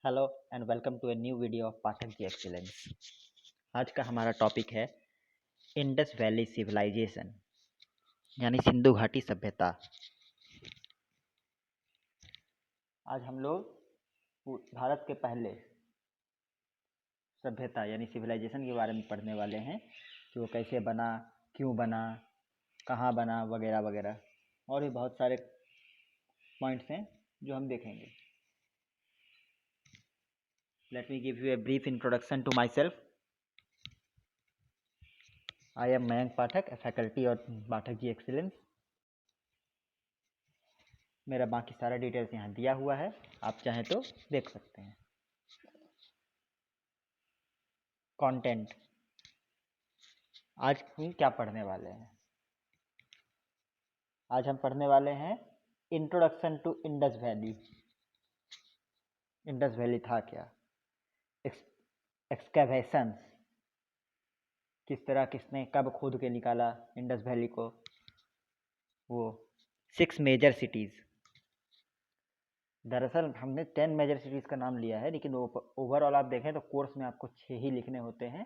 Hello and welcome to a new video of Pathak ji excellence. आज का हमारा टॉपिक है इंडस वैली सिविलाइजेशन यानी सिंधु घाटी सभ्यता। आज हम लोग भारत के पहले सभ्यता यानी सिविलाइजेशन के बारे में पढ़ने वाले हैं कि वो कैसे बना, क्यों बना, कहाँ बना, वगैरह वगैरह, और भी बहुत सारे पॉइंट्स हैं जो हम देखेंगे। Let me give you a brief introduction to myself. I am Mayank Pathak, faculty और पाठक जी एक्सीलेंस। मेरा बाकी सारा डिटेल्स यहाँ दिया हुआ है, आप चाहें तो देख सकते हैं। कंटेंट, आज हम क्या पढ़ने वाले हैं? आज हम पढ़ने वाले हैं introduction to Indus Valley. Indus Valley था क्या, एक्सकैवेशंस किस तरह, किसने कब खोद के निकाला इंडस वैली को, वो 6 मेजर सिटीज़। दरअसल हमने 10 मेजर सिटीज़ का नाम लिया है, लेकिन ओवरऑल आप देखें तो कोर्स में आपको 6 ही लिखने होते हैं।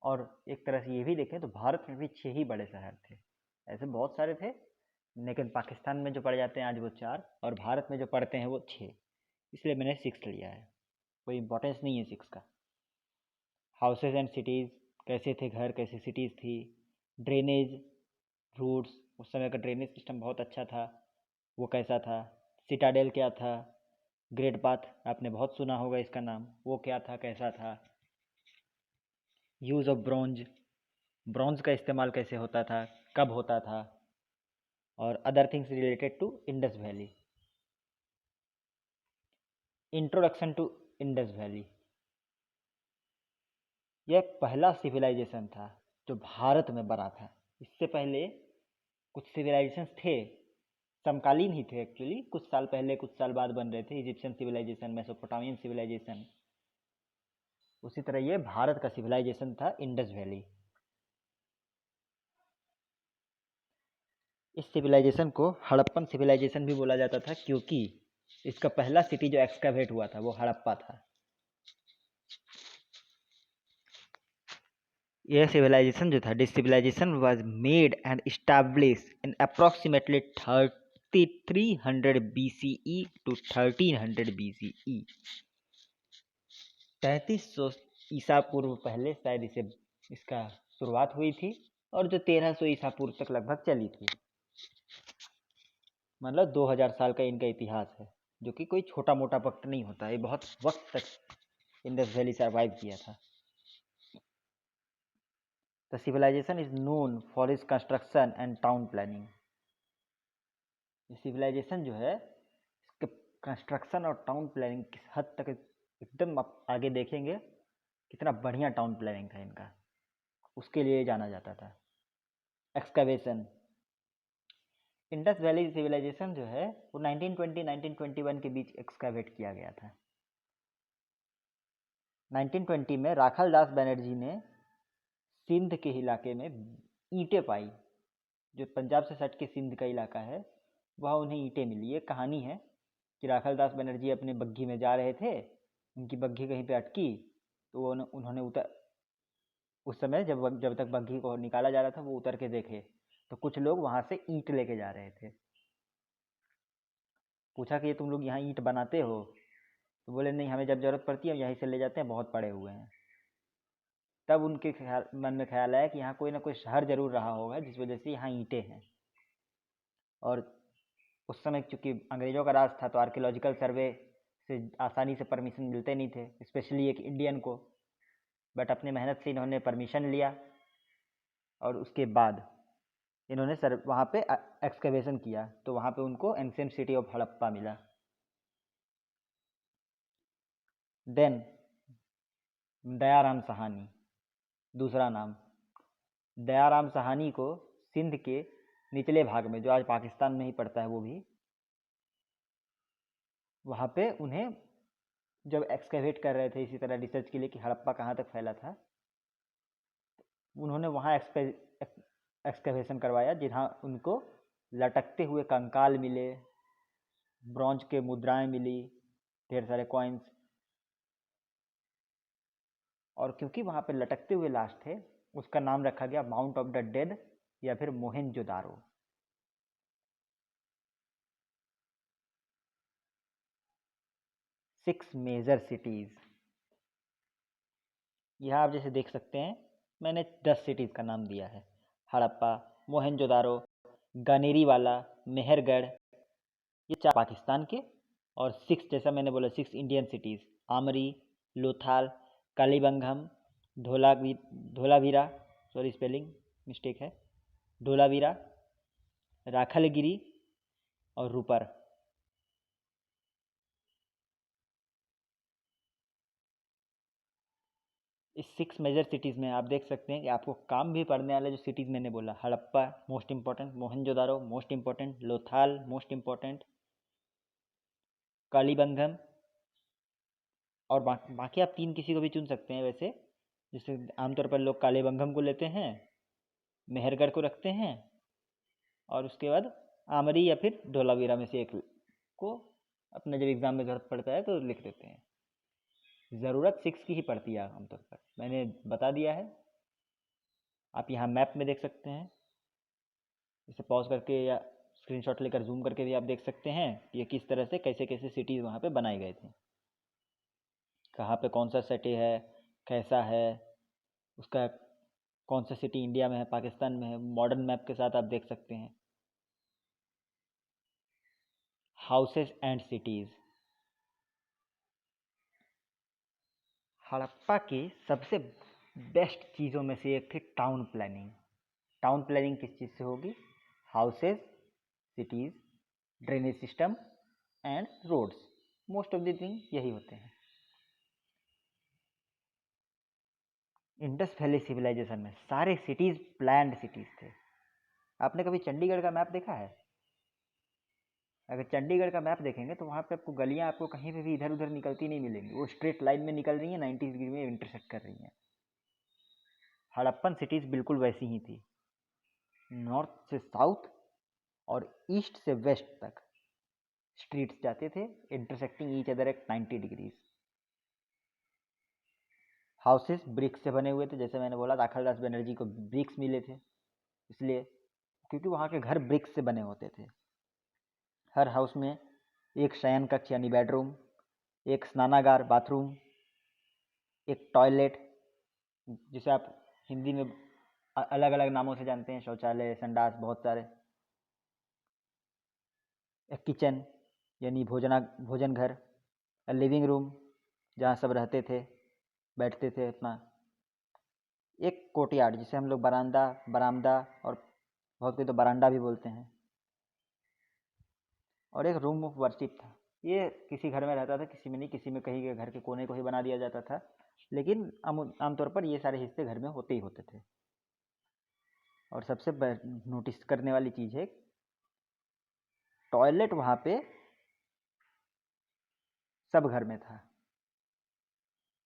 और एक तरह से ये भी देखें तो भारत में भी 6 ही बड़े शहर थे। ऐसे बहुत सारे थे, लेकिन पाकिस्तान में जो पढ़ जाते हैं आज वो 4, और भारत में जो पढ़ते हैं वो 6, इसलिए मैंने 6 लिया है। कोई इम्पोर्टेंस नहीं है 6 का। हाउसेज एंड सिटीज़, कैसे थे घर, कैसे सिटीज़ थी। ड्रेनेज रूट्स, उस समय का ड्रेनेज सिस्टम बहुत अच्छा था, वो कैसा था। सिटाडेल क्या था। ग्रेट बाथ, आपने बहुत सुना होगा इसका नाम, वो क्या था, कैसा था। यूज़ ऑफ ब्रॉन्ज, ब्रॉन्ज का इस्तेमाल कैसे होता था, कब होता था, और other things related to Indus Valley. Introduction to Indus Valley, यह पहला सिविलाइजेशन था जो भारत में बना था। इससे पहले कुछ सिविलाइजेशंस थे, समकालीन ही थे एक्चुअली, कुछ साल पहले कुछ साल बाद बन रहे थे। इजिप्शियन सिविलाइजेशन, मेसोपोटामियन सिविलाइजेशन, उसी तरह ये भारत का सिविलाइजेशन था इंडस वैली। इस सिविलाइजेशन को हड़प्पन सिविलाइजेशन भी बोला जाता था, क्योंकि इसका पहला सिटी जो एक्सकैवेट हुआ था वो हड़प्पा था। यह सिविलाइजेशन जो था, this civilisation was made and established in approximately 3300 BCE to 1300 BCE। 3300 ईसा पूर्व पहले शायद इसका शुरुआत हुई थी, और जो 1300 ईसा पूर्व तक लगभग चली थी। मतलब 2000 साल का इनका इतिहास है, जो कि कोई छोटा मोटा वक्त नहीं होता है। बहुत वक्त तक इंडस वैली सर्वाइव किया था। The civilisation is known for is construction and town planning. ये सिविलाइजेशन जो है, इसके कंस्ट्रक्शन और टाउन प्लानिंग किस हद तक, एकदम आप आगे देखेंगे कितना बढ़िया टाउन प्लानिंग था इनका, उसके लिए जाना जाता था। एक्सकवेशन, इंडस वैली सिविलाइजेशन जो है वो 1920-1921 के बीच एक्सकवेट किया गया था। 1920 में राखाल दास बनर्जी ने सिंध के इलाके में ईंटें पाई, जो पंजाब से सट के सिंध का इलाका है, वहाँ उन्हें ईंटें मिली। ये कहानी है कि राखाल दास बनर्जी अपने बग्घी में जा रहे थे, उनकी बग्घी कहीं पे अटकी, तो उन्होंने उस समय जब तक बग्घी को निकाला जा रहा था वो उतर के देखे तो कुछ लोग वहाँ से ईंट लेके जा रहे थे। पूछा कि ये तुम लोग यहाँ ईंट बनाते हो? तो बोले नहीं, हमें जब ज़रूरत पड़ती है यहीं से ले जाते हैं, बहुत पड़े हुए हैं। तब उनके मन में ख्याल आया कि यहाँ कोई ना कोई शहर जरूर रहा होगा जिस वजह से यहाँ ईंटें हैं। और उस समय चूँकि अंग्रेज़ों का राज था तो आर्कियोलॉजिकल सर्वे से आसानी से परमिशन मिलते नहीं थे, स्पेशली एक इंडियन को। बट अपने मेहनत से इन्होंने परमिशन लिया, और उसके बाद इन्होंने वहाँ पे एक्सकवेशन किया, तो वहाँ पे उनको एंशिएंट सिटी ऑफ हड़प्पा मिला। देन दयाराम साहनी, दूसरा नाम। दयाराम साहनी को सिंध के निचले भाग में, जो आज पाकिस्तान में ही पड़ता है वो भी, वहाँ पे उन्हें जब एक्सकवेट कर रहे थे इसी तरह रिसर्च के लिए कि हड़प्पा कहाँ तक फैला था, उन्होंने वहाँ एक्सकवेशन करवाया, जहाँ उनको लटकते हुए कंकाल मिले, ब्रॉन्ज के मुद्राएं मिली, ढेर सारे कॉइन्स, और क्योंकि वहाँ पे लटकते हुए लाश थे, उसका नाम रखा गया माउंट ऑफ द डेड या फिर मोहेंजोदारो। 6 मेजर सिटीज़, यहाँ आप जैसे देख सकते हैं, मैंने 10 सिटीज़ का नाम दिया है। हड़प्पा, मोहेंजोदारो, गनेरीवाला, मेहरगढ़, ये 4 पाकिस्तान के, और 6 जैसा मैंने बोला 6 Indian cities, Amri, Lothal, Kalibangan, Dholavira, sorry spelling mistake है, धोलावीरा, राखलगिरी और रूपर। इस 6 मेजर सिटीज़ में आप देख सकते हैं कि आपको काम भी पड़ने वाले जो सिटीज़ मैंने बोला, Harappa most important, Mohenjodaro most important, Lothal most important, Kalibangan, और बाकी आप 3 किसी को भी चुन सकते हैं वैसे, जैसे आमतौर पर लोग कालीबंगम को लेते हैं, मेहरगढ़ को रखते हैं, और उसके बाद आमरी या फिर धोलावीरा में से एक को अपने जब एग्ज़ाम में ज़रूरत पड़ता है तो लिख देते हैं। ज़रूरत 6 की ही पड़ती है आमतौर पर, मैंने बता दिया है। आप यहाँ मैप में देख सकते हैं, इसे पॉज करके या स्क्रीनशॉट लेकर जूम करके भी आप देख सकते हैं कि ये किस तरह से कैसे कैसे सिटीज़ वहाँ पे बनाए गए थे, कहाँ पे कौन सा सिटी है, कैसा है, उसका कौन सा सिटी इंडिया में है, पाकिस्तान में है, मॉडर्न मैप के साथ आप देख सकते हैं। हाउसेस एंड सिटीज़, हड़प्पा की सबसे बेस्ट चीज़ों में से एक थी टाउन प्लानिंग। टाउन प्लानिंग किस चीज़ से होगी? Houses, cities, drainage system and roads, most of the thing यही होते हैं। इंडस वैली सिविलाइजेशन में सारे सिटीज़ प्लान्ड सिटीज़ थे। आपने कभी चंडीगढ़ का मैप देखा है? अगर चंडीगढ़ का मैप देखेंगे तो वहाँ पे आपको गलियाँ आपको कहीं पे भी इधर उधर निकलती नहीं मिलेंगी, वो स्ट्रेट लाइन में निकल रही हैं, 90 डिग्री में इंटरसेक्ट कर रही हैं। हड़प्पन सिटीज़ बिल्कुल वैसी ही थी, नॉर्थ से साउथ और ईस्ट से वेस्ट तक स्ट्रीट्स जाते थे, intersecting each other at 90 degrees. Houses bricks से बने हुए थे, जैसे मैंने बोला दाखलदास बनर्जी को ब्रिक्स मिले थे, इसलिए क्योंकि वहाँ के घर ब्रिक्स से बने होते थे। हर हाउस में एक शयन कक्ष यानी बेडरूम, एक स्नानागार बाथरूम, एक टॉयलेट जिसे आप हिंदी में अलग अलग नामों से जानते हैं, शौचालय, संडास, बहुत सारे, एक किचन यानी भोजन घर, लिविंग रूम जहाँ सब रहते थे, बैठते थे अपना, एक कोर्टयार्ड जिसे हम लोग बरामदा और बहुत कोई तो बरांडा भी बोलते हैं, और एक रूम ऑफ वर्शिप था। ये किसी घर में रहता था, किसी में नहीं, किसी में कहीं के घर के कोने को ही बना दिया जाता था, लेकिन आमतौर पर ये सारे हिस्से घर में होते ही होते थे। और सबसे नोटिस करने वाली चीज़ है, टॉयलेट वहाँ पे सब घर में था।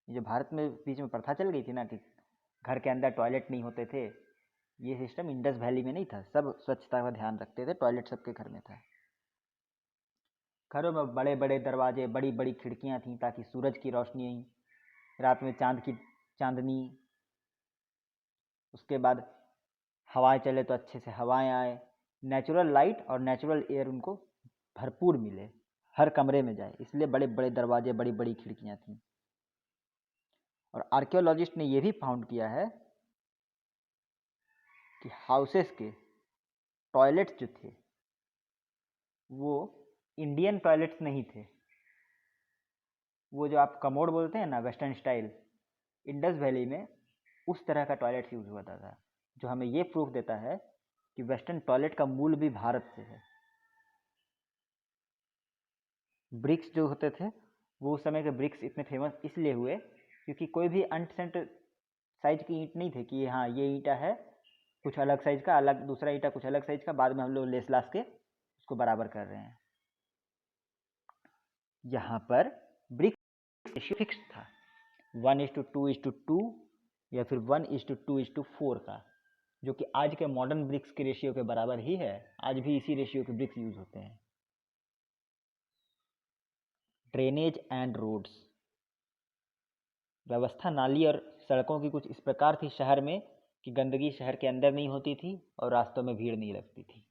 ये जो भारत में बीच में प्रथा चल गई थी ना कि घर के अंदर टॉयलेट नहीं होते थे, ये सिस्टम इंडस वैली में नहीं था। सब स्वच्छता का ध्यान रखते थे, टॉयलेट सबके घर में था। घरों में बड़े बड़े दरवाजे, बड़ी बड़ी खिड़कियाँ थीं ताकि सूरज की रोशनी, रात में चांदनी, उसके बाद हवाएं चले तो अच्छे से हवाएं आए, नेचुरल लाइट और नेचुरल एयर उनको भरपूर मिले, हर कमरे में जाए, इसलिए बड़े बड़े दरवाजे, बड़ी बड़ी खिड़कियाँ थीं। और आर्कियोलॉजिस्ट ने यह भी फाउंड किया है कि हाउसेस के टॉयलेट्स जो थे वो इंडियन टॉयलेट्स नहीं थे। वो जो आप कमोड बोलते हैं ना, वेस्टर्न स्टाइल, इंडस वैली में उस तरह का टॉयलेट्स यूज़ होता था, जो हमें ये प्रूफ देता है कि वेस्टर्न टॉयलेट का मूल भी भारत से है। ब्रिक्स जो होते थे, वो उस समय के ब्रिक्स इतने फेमस इसलिए हुए क्योंकि कोई भी अनसेंट साइज की ईंट नहीं थे कि हाँ ये ईंटा है कुछ अलग साइज का, अलग दूसरा ईंटा कुछ अलग साइज का, बाद में हम लोग लेस लास के उसको बराबर कर रहे हैं। यहाँ पर ब्रिक्स रेशियो फिक्स था, 1:2:2 या फिर 1:2:4 का, जो कि आज के मॉडर्न ब्रिक्स के रेशियो के बराबर ही है। आज भी इसी रेशियो के ब्रिक्स यूज होते हैं। ड्रेनेज एंड रोड्स, व्यवस्था नाली और सड़कों की कुछ इस प्रकार थी शहर में कि गंदगी शहर के अंदर नहीं होती थी और रास्तों में भीड़ नहीं लगती थी।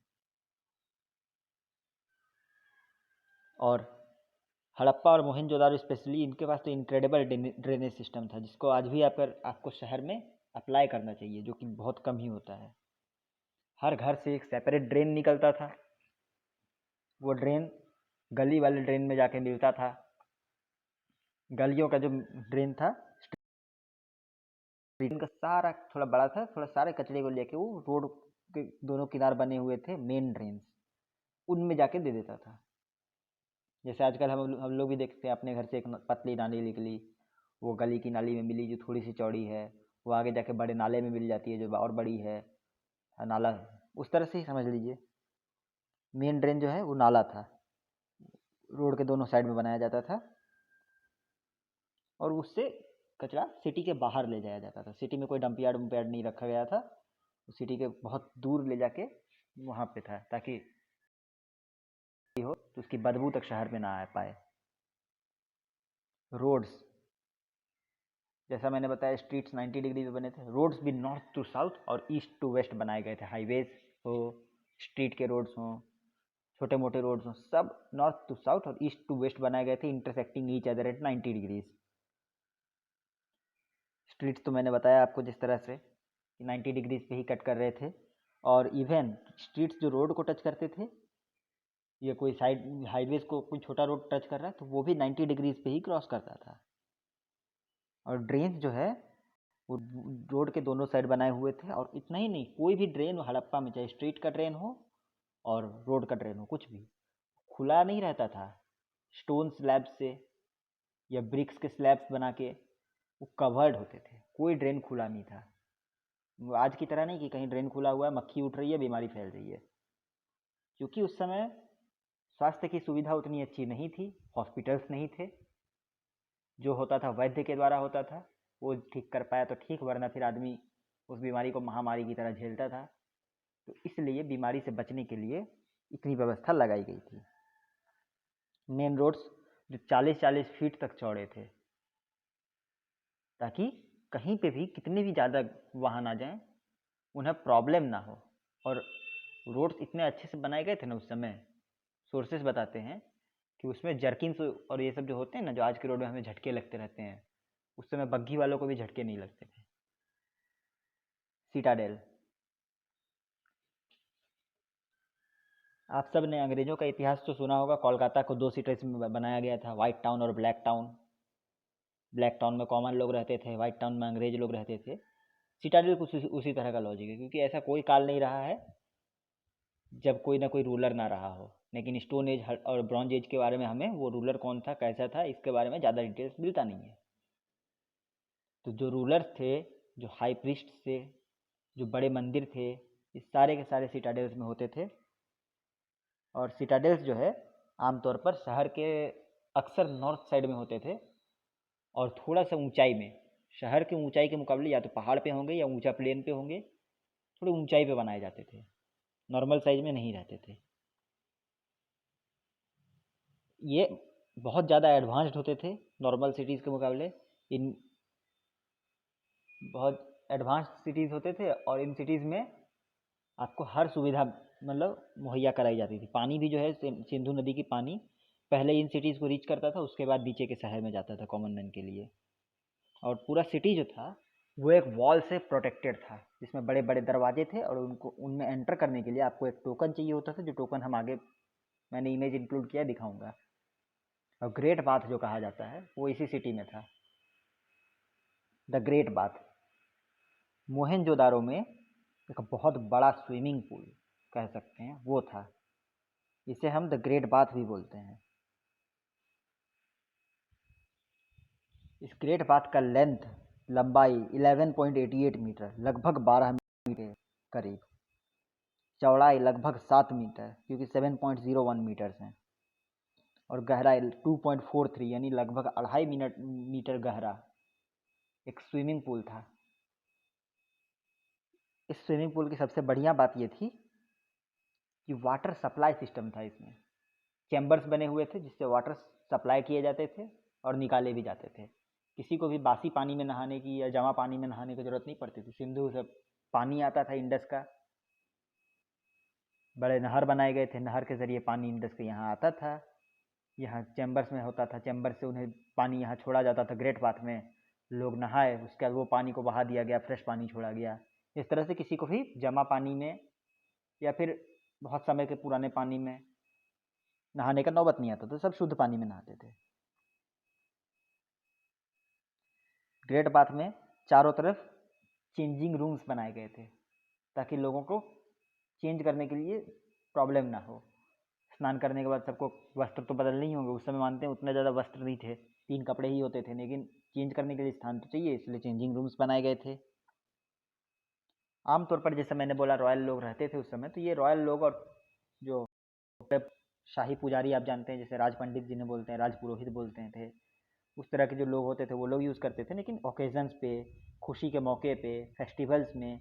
और हड़प्पा और मोहनजोदारो स्पेशली, इनके पास तो इनक्रेडिबल ड्रेनेज सिस्टम था, जिसको आज भी आपको शहर में अप्लाई करना चाहिए, जो कि बहुत कम ही होता है। हर घर से एक सेपरेट ड्रेन निकलता था। वो ड्रेन गली वाले ड्रेन में जाके मिलता था। गलियों का जो ड्रेन था, ड्रेन का सारा थोड़ा बड़ा था, थोड़ा सारे कचरे को लेके वो रोड के दोनों किनार बने हुए थे मेन ड्रेन्स, उनमें जाके दे देता था। जैसे आजकल हम लोग भी देखते हैं, अपने घर से एक पतली नाली निकली, वो गली की नाली में मिली जो थोड़ी सी चौड़ी है, वो आगे जाके बड़े नाले में मिल जाती है जो और बड़ी है, नाला। उस तरह से ही समझ लीजिए, मेन ड्रेन जो है वो नाला था, रोड के दोनों साइड में बनाया जाता था, और उससे कचरा सिटी के बाहर ले जाया जाता था। सिटी में कोई डंप यार्ड नहीं रखा गया था, सिटी के बहुत दूर ले जाके वहाँ पे था, ताकि हो तो उसकी बदबू तक शहर में ना आ पाए। रोड्स, जैसा मैंने बताया, स्ट्रीट्स 90 डिग्री पे बने थे। रोड्स भी नॉर्थ टू साउथ और ईस्ट टू वेस्ट बनाए गए थे। हाईवेज हो, स्ट्रीट के रोड्स हों, छोटे मोटे रोड्स हों, सब नॉर्थ टू साउथ और ईस्ट टू वेस्ट बनाए गए थे, intersecting each other at 90 degrees. Streets तो मैंने बताया आपको जिस तरह से कि 90 डिग्रीज पे ही कट कर रहे थे, और इवन स्ट्रीट्स जो रोड को टच करते थे, या कोई साइड हाईवेज को कोई छोटा रोड टच कर रहा है तो वो भी 90 डिग्रीज पे ही क्रॉस करता था। और ड्रेन्स जो है वो रोड के दोनों साइड बनाए हुए थे। और इतना ही नहीं, कोई भी ड्रेन हो हड़प्पा में, चाहे स्ट्रीट का ड्रेन हो और रोड का ड्रेन हो, कुछ भी खुला नहीं रहता था। स्टोन स्लैब से या ब्रिक्स के स्लैब्स बना के वो कवर्ड होते थे, कोई ड्रेन खुला नहीं था। वो आज की तरह नहीं कि कहीं ड्रेन खुला हुआ है, मक्खी उठ रही है, बीमारी फैल रही है। क्योंकि उस समय स्वास्थ्य की सुविधा उतनी अच्छी नहीं थी, हॉस्पिटल्स नहीं थे, जो होता था वैद्य के द्वारा होता था, वो ठीक कर पाया तो ठीक, वरना फिर आदमी उस बीमारी को महामारी की तरह झेलता था। तो इसलिए बीमारी से बचने के लिए इतनी व्यवस्था लगाई गई थी। मेन रोड्स जो 40-40 फीट तक चौड़े थे, ताकि कहीं पे भी कितने भी ज़्यादा वाहन आ जाएं उन्हें प्रॉब्लम ना हो। और रोड्स इतने अच्छे से बनाए गए थे ना उस समय, सोर्सेस बताते हैं कि उसमें जर्किन्स और ये सब जो होते हैं ना, जो आज के रोड में हमें झटके लगते रहते हैं, उस समय बग्घी वालों को भी झटके नहीं लगते थे। सिटाडेल, आप सब ने अंग्रेजों का इतिहास तो सुना होगा। कोलकाता को 2 सिटीज में बनाया गया था, वाइट टाउन और ब्लैक टाउन। ब्लैक टाउन में कॉमन लोग रहते थे, वाइट टाउन में अंग्रेज लोग रहते थे। सिटाडेल कुछ उसी तरह का लॉजिक है, क्योंकि ऐसा कोई काल नहीं रहा है जब कोई ना कोई रूलर ना रहा हो। लेकिन स्टोन एज और ब्रॉन्ज एज के बारे में हमें वो रूलर कौन था, कैसा था, इसके बारे में ज़्यादा डिटेल्स मिलता नहीं है। तो जो रूलर्स थे, जो हाई प्रीस्ट थे, जो बड़े मंदिर थे, इस सारे के सारे सिटाडेल्स में होते थे। और सिटाडेल्स जो है आमतौर पर शहर के अक्सर नॉर्थ साइड में होते थे, और थोड़ा सा ऊंचाई में, शहर की ऊंचाई के मुकाबले या तो पहाड़ पे होंगे या ऊंचा प्लेन पे होंगे, थोड़ी ऊंचाई पे बनाए जाते थे, नॉर्मल साइज में नहीं रहते थे। ये बहुत ज़्यादा एडवांस्ड होते थे नॉर्मल सिटीज़ के मुकाबले। इन बहुत एडवांस्ड सिटीज़ होते थे, और इन सिटीज़ में आपको हर सुविधा मतलब मुहैया कराई जाती थी। पानी भी जो है सिंधु नदी की पानी पहले इन सिटीज़ को रीच करता था, उसके बाद नीचे के शहर में जाता था कॉमन मैन के लिए। और पूरा सिटी जो था वो एक वॉल से प्रोटेक्टेड था, जिसमें बड़े बड़े दरवाजे थे, और उनको उनमें एंटर करने के लिए आपको एक टोकन चाहिए होता था, जो टोकन हम आगे मैंने इमेज इंक्लूड किया, दिखाऊंगा। और ग्रेट बाथ जो कहा जाता है वो इसी सिटी में था, द ग्रेट बाथ। मोहनजोदारो में एक बहुत बड़ा स्विमिंग पूल कह सकते हैं वो था, इसे हम द ग्रेट बाथ भी बोलते हैं। इस ग्रेट बाथ का लेंथ, लंबाई 11.88 मीटर, लगभग 12 मीटर के करीब, चौड़ाई लगभग 7 मीटर क्योंकि 7.01 मीटर्स हैं, और गहराई 2.43 यानी लगभग 2.5 मीटर गहरा एक स्विमिंग पूल था। इस स्विमिंग पूल की सबसे बढ़िया बात ये थी कि वाटर सप्लाई सिस्टम था इसमें। चैम्बर्स बने हुए थे जिससे वाटर सप्लाई किए जाते थे और निकाले भी जाते थे। किसी को भी बासी पानी में नहाने की या जमा पानी में नहाने की ज़रूरत नहीं पड़ती थी। सिंधु से पानी आता था इंडस का, बड़े नहर बनाए गए थे, नहर के ज़रिए पानी इंडस के यहाँ आता था, यहाँ चैम्बर्स में होता था, चैम्बर से उन्हें पानी यहाँ छोड़ा जाता था ग्रेट बाथ में, लोग नहाए, उसके बाद वो पानी को बहा दिया गया, फ्रेश पानी छोड़ा गया। इस तरह से किसी को भी जमा पानी में या फिर बहुत समय के पुराने पानी में नहाने का नौबत नहीं आता था, सब शुद्ध पानी में नहाते थे। ग्रेट बाथ में चारों तरफ चेंजिंग रूम्स बनाए गए थे ताकि लोगों को चेंज करने के लिए प्रॉब्लम ना हो। स्नान करने के बाद सबको वस्त्र तो बदलने ही होंगे, उस समय मानते हैं उतने ज़्यादा वस्त्र नहीं थे, 3 कपड़े ही होते थे, लेकिन चेंज करने के लिए स्थान तो चाहिए, इसलिए चेंजिंग रूम्स बनाए गए थे। आमतौर पर जैसे मैंने बोला रॉयल लोग रहते थे उस समय, तो ये रॉयल लोग और जो शाही पुजारी आप जानते हैं, जैसे राज पंडित जिन्हें बोलते हैं, राज पुरोहित बोलते थे, उस तरह के जो लोग होते थे वो लोग यूज़ करते थे। लेकिन ओकेजन्स पे, खुशी के मौके पे, फेस्टिवल्स में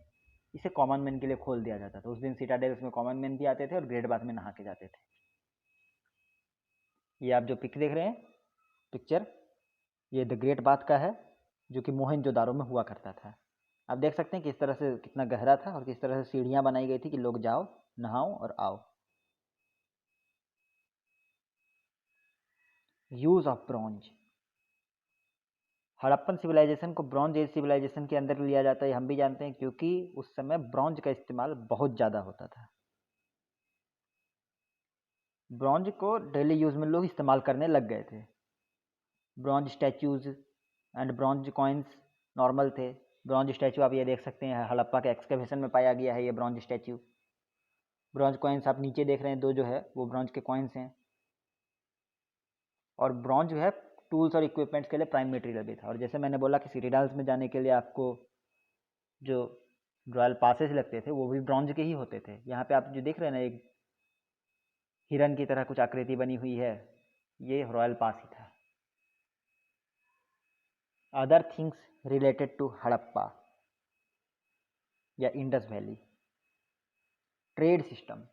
इसे कॉमन मैन के लिए खोल दिया जाता था। उस दिन सिटाडेल्स में कॉमन मैन भी आते थे और ग्रेट बाथ में नहा के जाते थे। ये आप जो पिक देख रहे हैं, पिक्चर, ये द ग्रेट बाथ का है, जो कि मोहनजोदारो में हुआ करता था। आप देख सकते हैं किस तरह से कितना गहरा था और किस तरह से सीढ़ियाँ बनाई गई थी कि लोग जाओ, नहाओ और आओ। Use of bronze, Harappan civilisation को ब्रॉन्ज एज सिविलाइजेशन के अंदर लिया जाता है, हम भी जानते हैं, क्योंकि उस समय ब्रॉन्ज का इस्तेमाल बहुत ज़्यादा होता था। ब्रॉन्ज को डेली यूज़ में लोग इस्तेमाल करने लग गए थे। Bronze statues and bronze coins normal थे। ब्रॉन्ज स्टैचू आप ये देख सकते हैं, हड़प्पा के एक्सकवेशन में पाया गया है ये ब्रॉन्ज स्टैचू। ब्रॉन्ज कॉइन्स आप नीचे देख रहे हैं, 2 जो है वो ब्रॉन्ज के कॉइन्स हैं। और ब्रॉन्ज जो है टूल्स और इक्विपमेंट्स के लिए प्राइम मटेरियल भी था। और जैसे मैंने बोला कि सिटीडाल्स में जाने के लिए आपको जो रॉयल पासेस लगते थे वो भी ब्रॉन्ज के ही होते थे। यहाँ पे आप जो देख रहे हैं ना, एक हिरन की तरह कुछ आकृति बनी हुई है, ये रॉयल पास ही था। Other things related to Harappa या इंडस वैली, ट्रेड सिस्टम।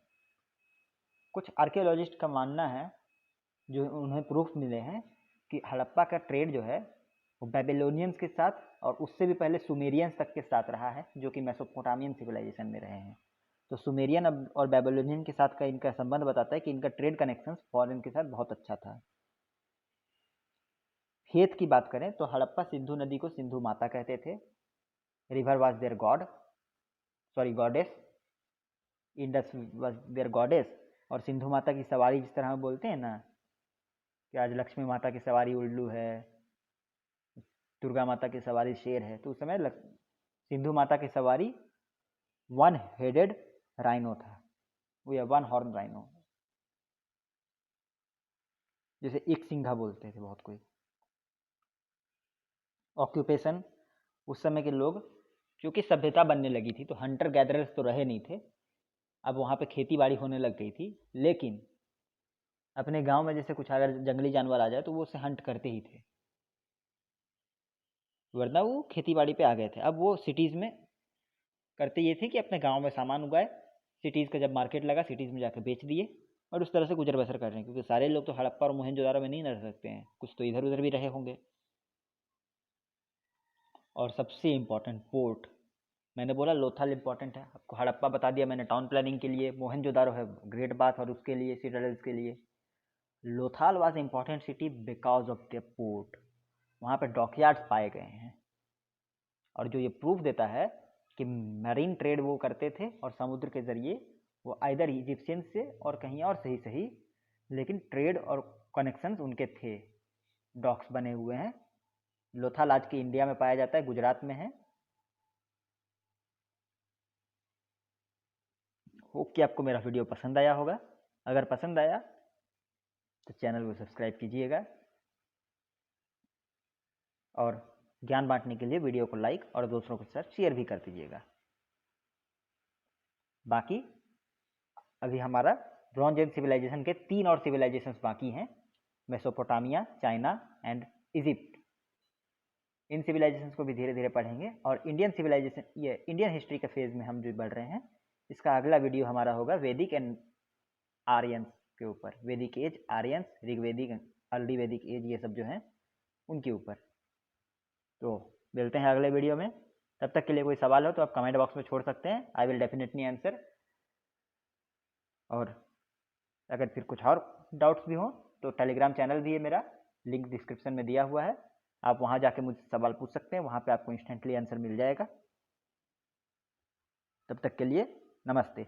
कुछ आर्कियोलॉजिस्ट का मानना है, जो उन्हें प्रूफ मिले हैं, कि हड़प्पा का ट्रेड जो है वो बेबीलोनियंस के साथ और उससे भी पहले सुमेरियंस तक के साथ रहा है, जो कि मेसोपोटामियन सिविलाइजेशन में रहे हैं। तो सुमेरियन और बेबीलोनियन के साथ का इनका संबंध बताता है कि इनका ट्रेड कनेक्शन फॉरेन के साथ बहुत अच्छा था। फेथ की बात करें तो हड़प्पा सिंधु नदी को सिंधु माता कहते थे। River was their god, sorry goddess, Indus was their goddess. और सिंधु माता की सवारी जिस तरह हम बोलते हैं ना कि आज लक्ष्मी माता की सवारी उल्लू है, दुर्गा माता की सवारी शेर है, तो उस समय सिंधु माता की सवारी 1 हेडेड राइनो था, वो या 1 हॉर्न राइनो, जैसे एक सिंघा बोलते थे बहुत कोई। ऑक्यूपेशन, उस समय के लोग, क्योंकि सभ्यता बनने लगी थी तो हंटर गैदरर्स तो रहे नहीं थे, अब वहाँ पे खेती बाड़ी होने लग गई थी। लेकिन अपने गांव में जैसे कुछ अगर जंगली जानवर आ जाए तो वो उसे हंट करते ही थे, वरना वो खेती बाड़ी पे आ गए थे। अब वो सिटीज़ में करते ये थे कि अपने गांव में सामान उगाए, सिटीज़ का जब मार्केट लगा सिटीज़ में जाकर बेच दिए, और उस तरह से गुजर बसर कर रहे हैं। क्योंकि सारे लोग तो हड़प्पा और मोहनजोदारो में नहीं रह सकते हैं, कुछ तो इधर उधर भी रहे होंगे। और सबसे इम्पोर्टेंट पोर्ट, मैंने बोला लोथल इम्पोर्टेंट है, आपको हड़प्पा बता दिया मैंने टाउन प्लानिंग के लिए, मोहनजोदारो है ग्रेट बाथ और उसके लिए, सिटाडेल्स के लिए। Lothal was important city because of the port, वहाँ पे डॉकयार्ड्स पाए गए हैं, और जो ये प्रूफ देता है कि मैरीन ट्रेड वो करते थे और समुद्र के ज़रिए वो आइदर इजिप्शियन से और कहीं और से ही सही, लेकिन ट्रेड और कनेक्शंस उनके थे। डॉक्स बने हुए हैं। लोथाल आज के इंडिया में पाया जाता है, गुजरात में है। होप कि आपको मेरा वीडियो पसंद आया होगा। अगर पसंद आया तो चैनल को सब्सक्राइब कीजिएगा, और ज्ञान बांटने के लिए वीडियो को लाइक और दूसरों के साथ शेयर भी कर दीजिएगा। बाकी अभी हमारा ब्रॉन्ज एज सिविलाइजेशन के 3 और सिविलाइजेशंस बाकी हैं, मेसोपोटामिया, चाइना एंड इजिप्ट। इन सिविलाइजेशंस को भी धीरे धीरे पढ़ेंगे। और इंडियन सिविलाइजेशन, ये इंडियन हिस्ट्री के फेज़ में हम जो बढ़ रहे हैं, इसका अगला वीडियो हमारा होगा वैदिक एंड आर्यंस के ऊपर, वैदिक एज, आर्यंस, ऋग्वेदिक, अर्ली वैदिक एज, ये सब जो हैं उनके ऊपर। तो मिलते हैं अगले वीडियो में। तब तक के लिए कोई सवाल हो तो आप कमेंट बॉक्स में छोड़ सकते हैं, आई विल डेफिनेटली आंसर। और अगर फिर कुछ और डाउट्स भी हों तो टेलीग्राम चैनल भी है मेरा, लिंक डिस्क्रिप्शन में दिया हुआ है, आप वहाँ जाके मुझसे सवाल पूछ सकते हैं, वहाँ पे आपको इंस्टेंटली आंसर मिल जाएगा। तब तक के लिए नमस्ते।